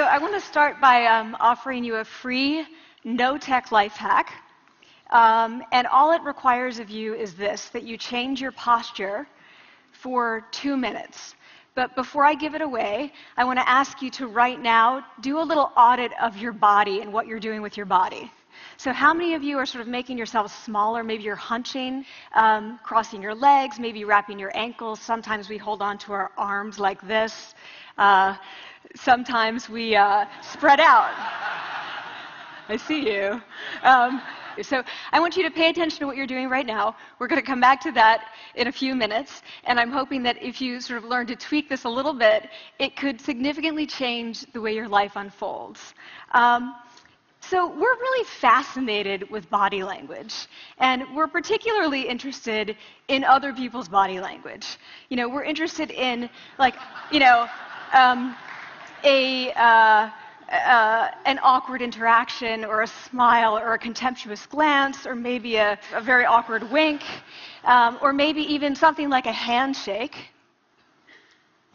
So I want to start by offering you a free, no-tech life hack. And all it requires of you is this, that you change your posture for 2 minutes. But before I give it away, I want to ask you to right now do a little audit of your body and what you're doing with your body. So how many of you are sort of making yourselves smaller? Maybe you're hunching, crossing your legs, maybe wrapping your ankles. Sometimes we hold on to our arms like this. Sometimes we spread out. I see you. So I want you to pay attention to what you're doing right now. We're going to come back to that in a few minutes, and I'm hoping that if you sort of learn to tweak this a little bit, it could significantly change the way your life unfolds. So we're really fascinated with body language, and we're particularly interested in other people's body language. You know, we're interested in, like, you know, an awkward interaction, or a smile, or a contemptuous glance, or maybe a very awkward wink, or maybe even something like a handshake.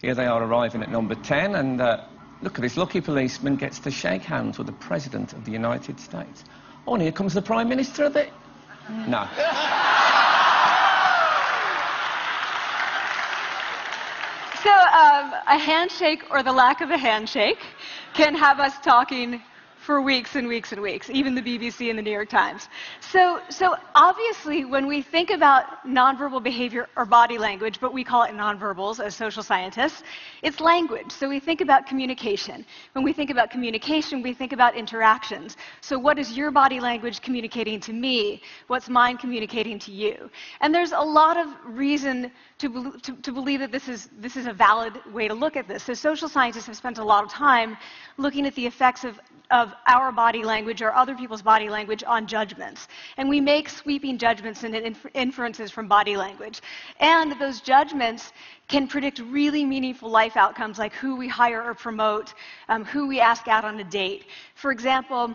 Here they are arriving at number 10, and look at this lucky policeman gets to shake hands with the President of the United States. Oh, and here comes the Prime Minister of it. No. So a handshake, or the lack of a handshake, can have us talking for weeks and weeks and weeks, even the BBC and the New York Times. So obviously, when we think about nonverbal behavior or body language, but we call it nonverbals as social scientists, it's language. So we think about communication. When we think about communication, we think about interactions. So what is your body language communicating to me? What's mine communicating to you? And there's a lot of reason to believe that this is a valid way to look at this. So social scientists have spent a lot of time looking at the effects of our body language or other people's body language on judgments. And we make sweeping judgments and inferences from body language. And those judgments can predict really meaningful life outcomes, like who we hire or promote, who we ask out on a date. For example,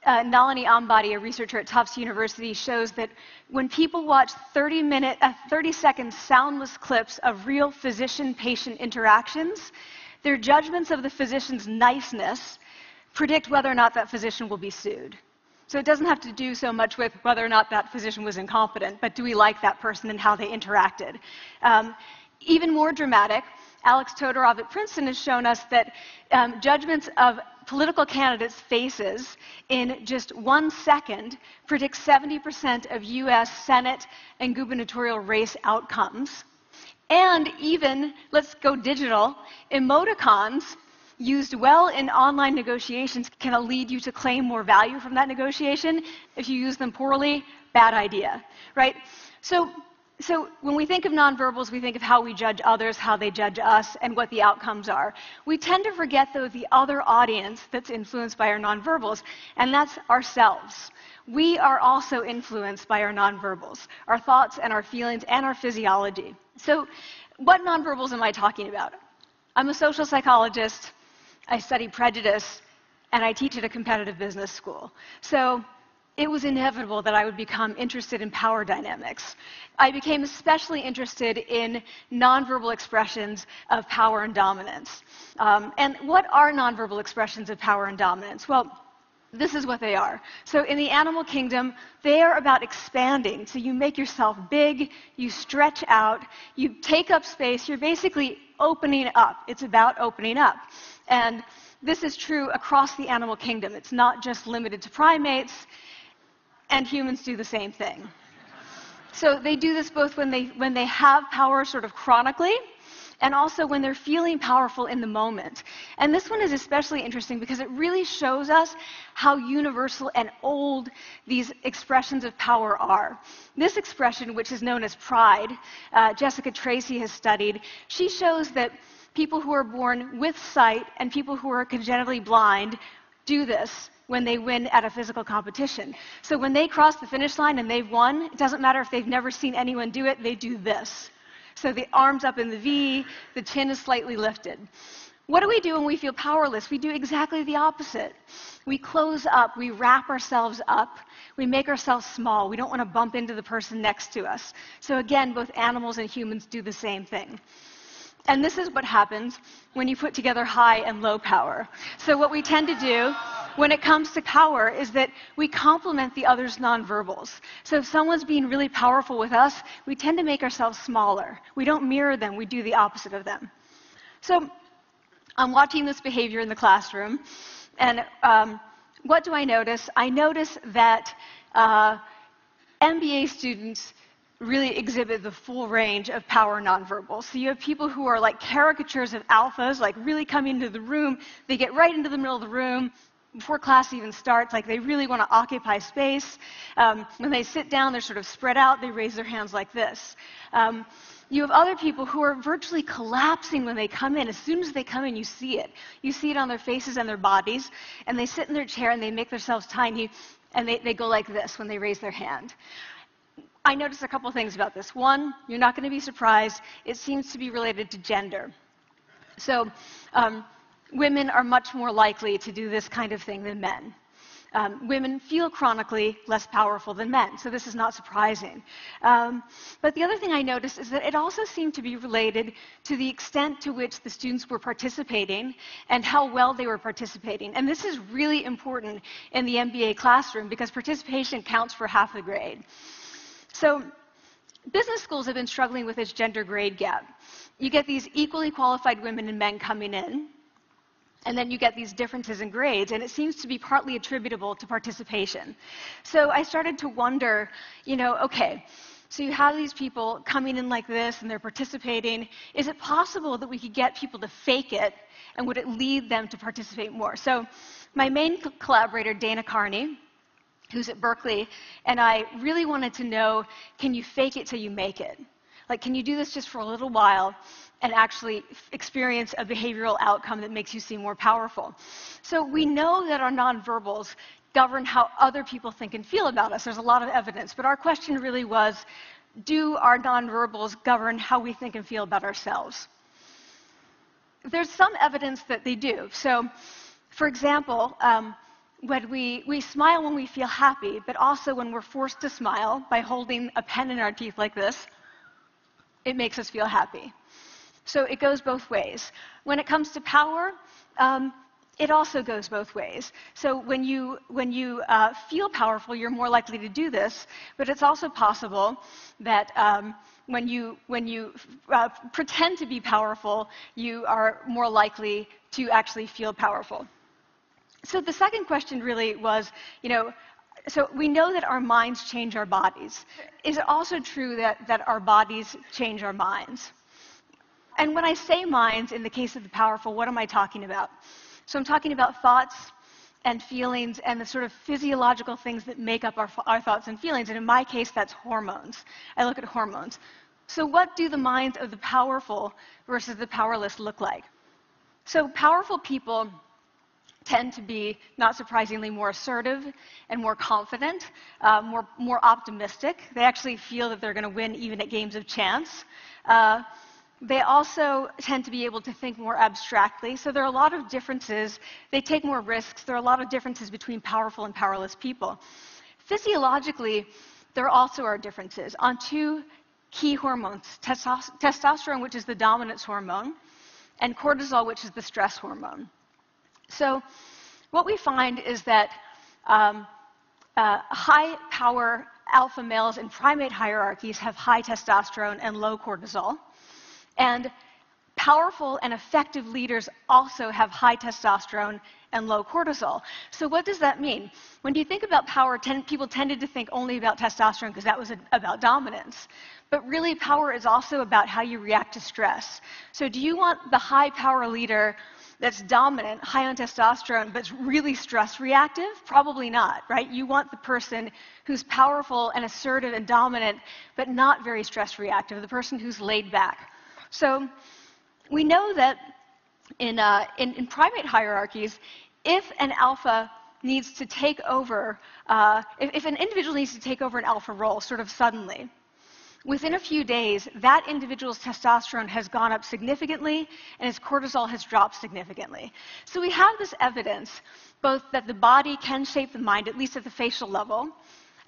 Nalini Ambady, a researcher at Tufts University, shows that when people watch 30-second soundless clips of real physician-patient interactions, their judgments of the physician's niceness predict whether or not that physician will be sued. So it doesn't have to do so much with whether or not that physician was incompetent, but do we like that person and how they interacted? Even more dramatic, Alex Todorov at Princeton has shown us that judgments of political candidates' faces in just 1 second predict 70% of US Senate and gubernatorial race outcomes. And even, let's go digital, emoticons used well in online negotiations can lead you to claim more value from that negotiation. If you use them poorly, bad idea, right? So when we think of nonverbals, we think of how we judge others, how they judge us, and what the outcomes are. We tend to forget, though, the other audience that's influenced by our nonverbals, and that's ourselves. We are also influenced by our nonverbals, our thoughts and our feelings and our physiology. So what nonverbals am I talking about? I'm a social psychologist, I study prejudice, and I teach at a competitive business school. So it was inevitable that I would become interested in power dynamics. I became especially interested in nonverbal expressions of power and dominance. And what are nonverbal expressions of power and dominance? Well, this is what they are. So in the animal kingdom, they are about expanding. So you make yourself big, you stretch out, you take up space, you're basically opening up. It's about opening up. And this is true across the animal kingdom. It's not just limited to primates, and humans do the same thing. So they do this both when they have power sort of chronically, and also when they're feeling powerful in the moment. And this one is especially interesting because it really shows us how universal and old these expressions of power are. This expression, which is known as pride, Jessica Tracy has studied, she shows that people who are born with sight and people who are congenitally blind do this when they win at a physical competition. So when they cross the finish line and they've won, it doesn't matter if they've never seen anyone do it, they do this. So the arms up in the V, the chin is slightly lifted. What do we do when we feel powerless? We do exactly the opposite. We close up, we wrap ourselves up, we make ourselves small. We don't want to bump into the person next to us. So again, both animals and humans do the same thing. And this is what happens when you put together high and low power. So what we tend to do when it comes to power is that we complement the other's nonverbals. So if someone's being really powerful with us, we tend to make ourselves smaller. We don't mirror them, we do the opposite of them. So I'm watching this behavior in the classroom, and what do I notice? I notice that MBA students really exhibit the full range of power nonverbals. So you have people who are like caricatures of alphas, like really coming into the room. They get right into the middle of the room before class even starts, like they really want to occupy space. When they sit down, they're sort of spread out. They raise their hands like this. You have other people who are virtually collapsing when they come in. As soon as they come in, you see it. You see it on their faces and their bodies. And they sit in their chair and they make themselves tiny, and they go like this when they raise their hand. I noticed a couple things about this. One, you're not going to be surprised. It seems to be related to gender. So women are much more likely to do this kind of thing than men. Women feel chronically less powerful than men, so this is not surprising. But the other thing I noticed is that it also seemed to be related to the extent to which the students were participating and how well they were participating. And this is really important in the MBA classroom because participation counts for half the grade. So business schools have been struggling with this gender grade gap. You get these equally qualified women and men coming in, and then you get these differences in grades, and it seems to be partly attributable to participation. So I started to wonder, okay, so you have these people coming in like this, and they're participating. Is it possible that we could get people to fake it, and would it lead them to participate more? So my main collaborator, Dana Carney, who's at Berkeley, and I really wanted to know, can you fake it till you make it? Like, can you do this just for a little while and actually experience a behavioral outcome that makes you seem more powerful? So we know that our nonverbals govern how other people think and feel about us. There's a lot of evidence, but our question really was, do our nonverbals govern how we think and feel about ourselves? There's some evidence that they do. So, for example, when we smile when we feel happy, but also when we're forced to smile by holding a pen in our teeth like this, it makes us feel happy. So it goes both ways. When it comes to power, it also goes both ways. So when you feel powerful, you're more likely to do this, but it's also possible that when you pretend to be powerful, you are more likely to actually feel powerful. So the second question really was, so we know that our minds change our bodies. Is it also true that our bodies change our minds? And when I say minds, in the case of the powerful, what am I talking about? So I'm talking about thoughts and feelings and the sort of physiological things that make up our thoughts and feelings. And in my case, that's hormones. I look at hormones. So what do the minds of the powerful versus the powerless look like? So powerful people tend to be, not surprisingly, more assertive and more confident, more optimistic. They actually feel that they're going to win even at games of chance. They also tend to be able to think more abstractly. So there are a lot of differences. They take more risks. There are a lot of differences between powerful and powerless people. Physiologically, there also are differences on two key hormones, testosterone, which is the dominance hormone, and cortisol, which is the stress hormone. So what we find is that high-power alpha males in primate hierarchies have high testosterone and low cortisol. And powerful and effective leaders also have high testosterone and low cortisol. So what does that mean? When you think about power, people tended to think only about testosterone because that was about dominance. But really, power is also about how you react to stress. So do you want the high-power leader that's dominant, high on testosterone, but really stress reactive? Probably not, right? You want the person who's powerful and assertive and dominant, but not very stress reactive, the person who's laid back. So we know that in primate hierarchies, if an alpha needs to take over, if an individual needs to take over an alpha role sort of suddenly, within a few days, that individual's testosterone has gone up significantly and his cortisol has dropped significantly. So we have this evidence both that the body can shape the mind, at least at the facial level,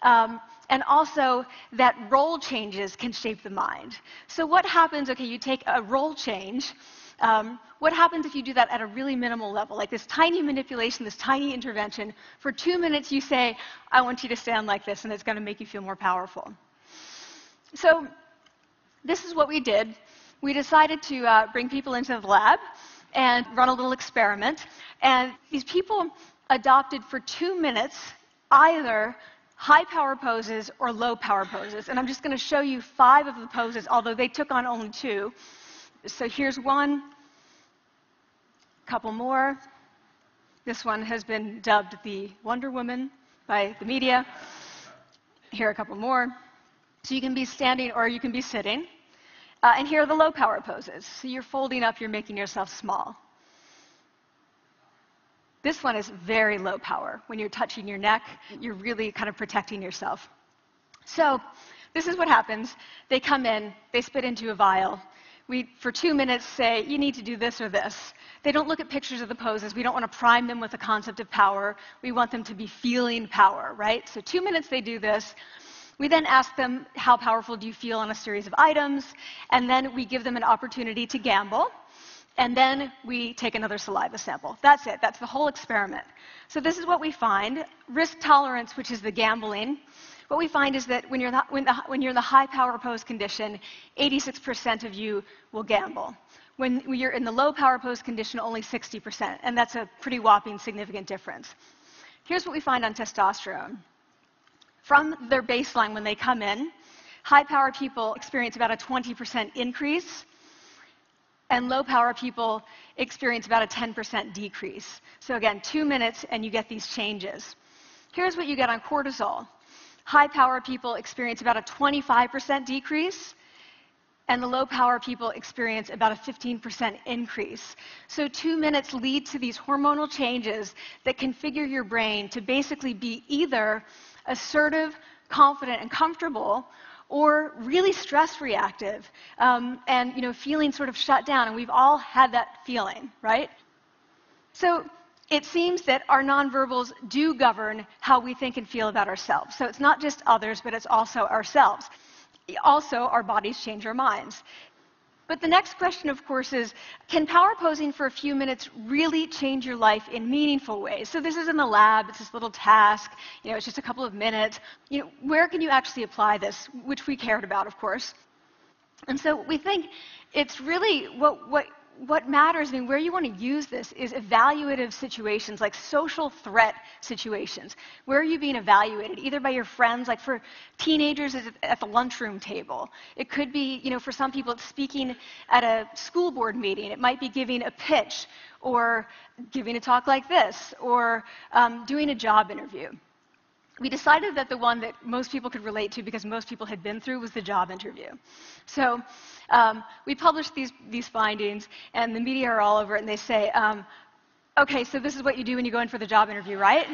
And also that role changes can shape the mind. So what happens, okay, you take a role change, what happens if you do that at a really minimal level, like this tiny manipulation, this tiny intervention? For 2 minutes you say, I want you to stand like this, and it's going to make you feel more powerful. So this is what we did. We decided to bring people into the lab and run a little experiment. And these people adopted for 2 minutes either high power poses or low power poses. And I'm just going to show you 5 of the poses, although they took on only 2. So here's one, a couple more. This one has been dubbed the Wonder Woman by the media. Here are a couple more. So you can be standing or you can be sitting. And here are the low power poses. So you're folding up, you're making yourself small. This one is very low power. When you're touching your neck, you're really kind of protecting yourself. So this is what happens. They come in, they spit into a vial. We, for 2 minutes, say, you need to do this or this. They don't look at pictures of the poses. We don't want to prime them with the concept of power. We want them to be feeling power, right? So 2 minutes they do this. We then ask them, how powerful do you feel on a series of items? And then we give them an opportunity to gamble. And then we take another saliva sample. That's it. That's the whole experiment. So this is what we find. Risk tolerance, which is the gambling. What we find is that when you're in the high power pose condition, 86% of you will gamble. When you're in the low power pose condition, only 60%. And that's a pretty whopping significant difference. Here's what we find on testosterone. From their baseline when they come in, high power people experience about a 20% increase. And low power people experience about a 10% decrease. So again, 2 minutes and you get these changes. Here's what you get on cortisol. High power people experience about a 25% decrease, and the low power people experience about a 15% increase. So 2 minutes lead to these hormonal changes that configure your brain to basically be either assertive, confident, and comfortable, or really stress reactive, and feeling sort of shut down. And we've all had that feeling, right? So it seems that our nonverbals do govern how we think and feel about ourselves. So it's not just others, but it's also ourselves. Also, our bodies change our minds. But the next question, of course, is, can power posing for a few minutes really change your life in meaningful ways? So this is in the lab, it's this little task, it's just a couple of minutes. Where can you actually apply this, which we cared about, of course. And so we think it's really what matters, where you want to use this is evaluative situations, like social threat situations. Where are you being evaluated? Either by your friends, like for teenagers at the lunchroom table. It could be, for some people, it's speaking at a school board meeting. It might be giving a pitch, or giving a talk like this, or doing a job interview. We decided that the one that most people could relate to, because most people had been through, was the job interview. So we published these findings, and the media are all over it, and they say, okay, so this is what you do when you go in for the job interview, right?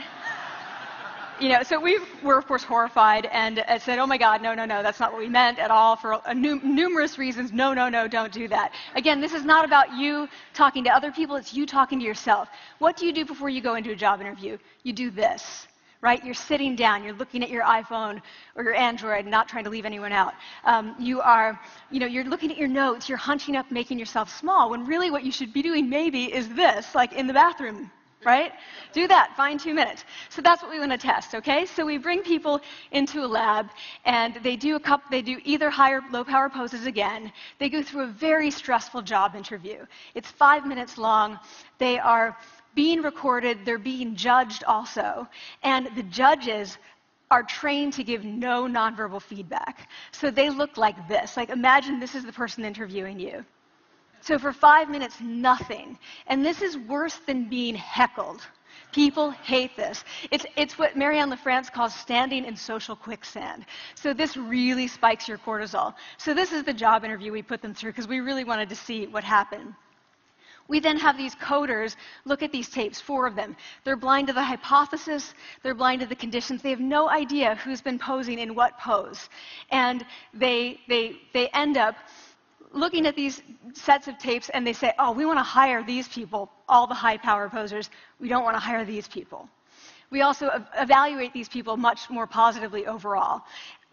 So we were, of course, horrified, and said, oh my God, no, that's not what we meant at all, for numerous reasons. No, don't do that. Again, this is not about you talking to other people, it's you talking to yourself. What do you do before you go into a job interview? You do this. Right? You're sitting down, you're looking at your iPhone or your Android, not trying to leave anyone out. You're looking at your notes, you're hunching up, making yourself small, when really what you should be doing maybe is this, like in the bathroom, right? Do that, find 2 minutes. So that's what we want to test, okay? So we bring people into a lab, and they do either high or low power poses again. They go through a very stressful job interview. It's 5 minutes long. They are being recorded, they're being judged also, and the judges are trained to give no nonverbal feedback. So they look like this. Like, imagine this is the person interviewing you. So for 5 minutes, nothing. And this is worse than being heckled. People hate this. It's what Marianne LaFrance calls standing in social quicksand. So this really spikes your cortisol. So this is the job interview we put them through, because we really wanted to see what happened. We then have these coders look at these tapes, 4 of them. They're blind to the hypothesis, they're blind to the conditions. They have no idea who's been posing in what pose. And they end up looking at these sets of tapes, and they say, oh, we want to hire these people, all the high power posers. We don't want to hire these people. We also evaluate these people much more positively overall.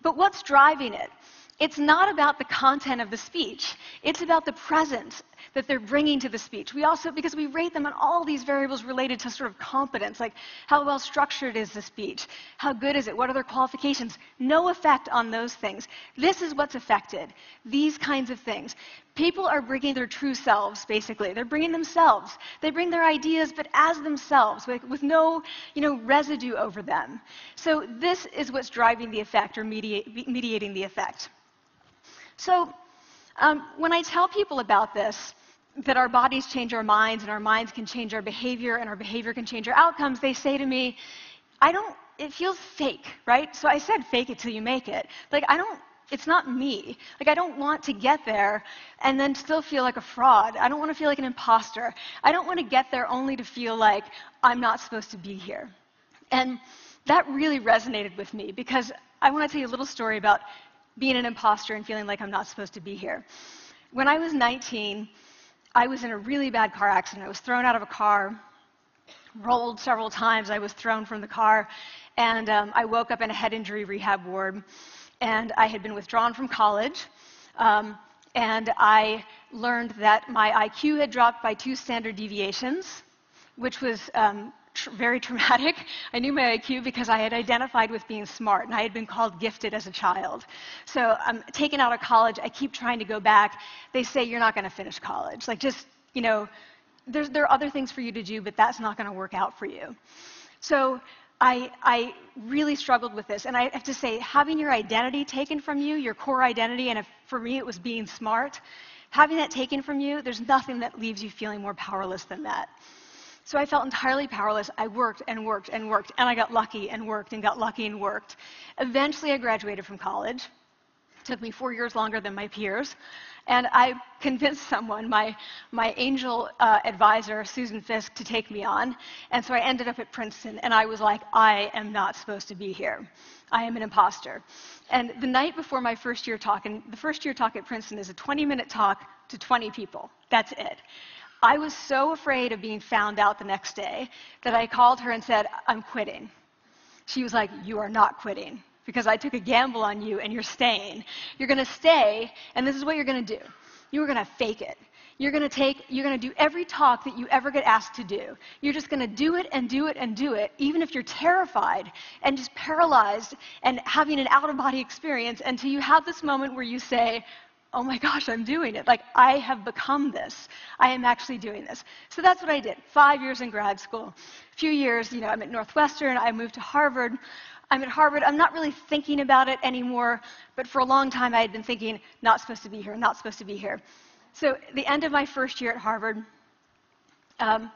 But what's driving it? It's not about the content of the speech. It's about the presence that they're bringing to the speech. We also, because we rate them on all these variables related to sort of competence, like how well structured is the speech? How good is it? What are their qualifications? No effect on those things. This is what's affected. These kinds of things. People are bringing their true selves, basically. They're bringing themselves. They bring their ideas, but as themselves, with no, residue over them. So this is what's driving the effect or mediating the effect. So when I tell people about this, that our bodies change our minds and our minds can change our behavior and our behavior can change our outcomes, they say to me, it feels fake, right? So I said fake it till you make it. It's not me. I don't want to get there and then still feel like a fraud. I don't want to feel like an imposter. I don't want to get there only to feel like I'm not supposed to be here. And that really resonated with me because I want to tell you a little story about being an imposter and feeling like I'm not supposed to be here. When I was 19, I was in a really bad car accident. I was thrown out of a car, rolled several times. I was thrown from the car, and I woke up in a head injury rehab ward. And I had been withdrawn from college, and I learned that my IQ had dropped by 2 standard deviations, which was very traumatic. I knew my IQ because I had identified with being smart, and I had been called gifted as a child. So I'm taken out of college. I keep trying to go back. They say, you're not going to finish college. There are other things for you to do, but that's not going to work out for you. So I really struggled with this. And I have to say, having your identity taken from you, your core identity, and for me it was being smart, having that taken from you, there's nothing that leaves you feeling more powerless than that. So I felt entirely powerless. I worked and worked and worked, and I got lucky and worked and got lucky and worked. Eventually, I graduated from college. It took me 4 years longer than my peers. And I convinced someone, my angel advisor, Susan Fisk, to take me on. And so I ended up at Princeton, and I was like, I am not supposed to be here. I am an imposter. And the night before my first year talk, and the first year talk at Princeton is a 20-minute talk to 20 people. That's it. I was so afraid of being found out the next day that I called her and said, I'm quitting. She was like, you are not quitting, because I took a gamble on you and you're staying. You're going to stay, and this is what you're going to do. You're going to fake it. You're going to do every talk that you ever get asked to do. You're just going to do it and do it and do it, even if you're terrified and just paralyzed and having an out-of-body experience until you have this moment where you say, oh my gosh, I'm doing it. I have become this. I am actually doing this. So that's what I did. 5 years in grad school. A few years, I'm at Northwestern. I moved to Harvard. I'm at Harvard. I'm not really thinking about it anymore, but for a long time I had been thinking, not supposed to be here, not supposed to be here. So at the end of my first year at Harvard, a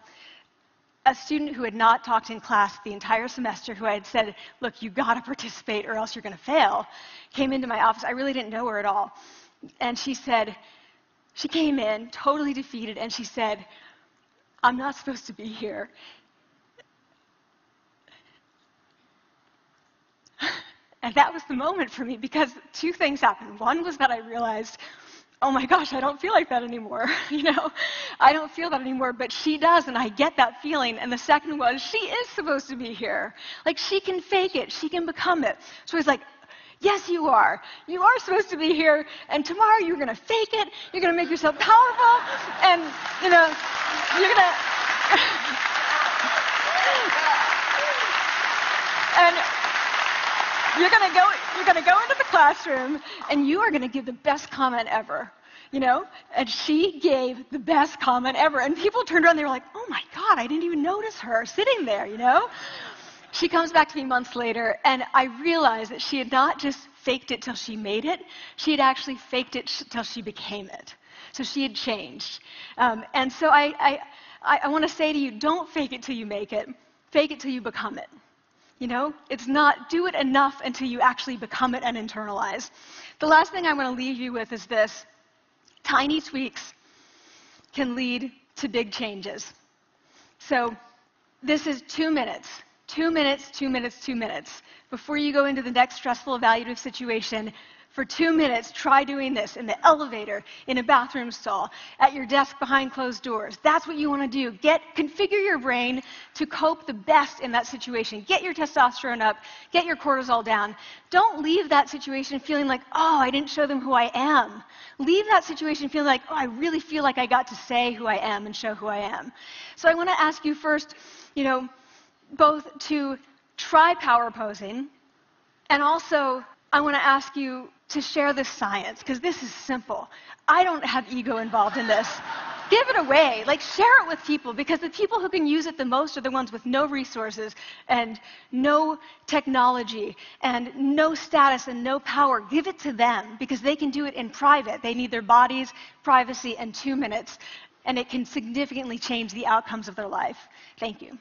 student who had not talked in class the entire semester, who I had said, look, you've got to participate or else you're going to fail, came into my office. I really didn't know her at all. And she came in totally defeated, and she said, I'm not supposed to be here. And that was the moment for me, because 2 things happened. One was that I realized, oh my gosh, I don't feel like that anymore. I don't feel that anymore, but she does, and I get that feeling. And the second was, she is supposed to be here. She can fake it. She can become it. So I was like, yes, you are. You are supposed to be here, and tomorrow you're going to fake it. You're going to make yourself powerful, and, you're going to... and you're going to go into the classroom, and you are going to give the best comment ever. And she gave the best comment ever. And people turned around, and they were like, oh my God, I didn't even notice her sitting there, She comes back to me months later, and I realized that she had not just faked it till she made it, she had actually faked it till she became it. So she had changed. And so I want to say to you, don't fake it till you make it. Fake it till you become it. It's not do it enough until you actually become it and internalize. The last thing I'm going to leave you with is this. Tiny tweaks can lead to big changes. So this is 2 minutes. 2 minutes, 2 minutes, 2 minutes. Before you go into the next stressful evaluative situation, For 2 minutes, try doing this in the elevator, in a bathroom stall, at your desk behind closed doors. That's what you want to do. Configure your brain to cope the best in that situation. Get your testosterone up, get your cortisol down. Don't leave that situation feeling like, oh, I didn't show them who I am. Leave that situation feeling like, oh, I really feel like I got to say who I am and show who I am. So I want to ask you first, both to try power posing, and also I want to ask you to share this science, because this is simple. I don't have ego involved in this. Give it away. Share it with people, because the people who can use it the most are the ones with no resources and no technology and no status and no power. Give it to them, because they can do it in private. They need their bodies, privacy, and 2 minutes, and it can significantly change the outcomes of their life. Thank you.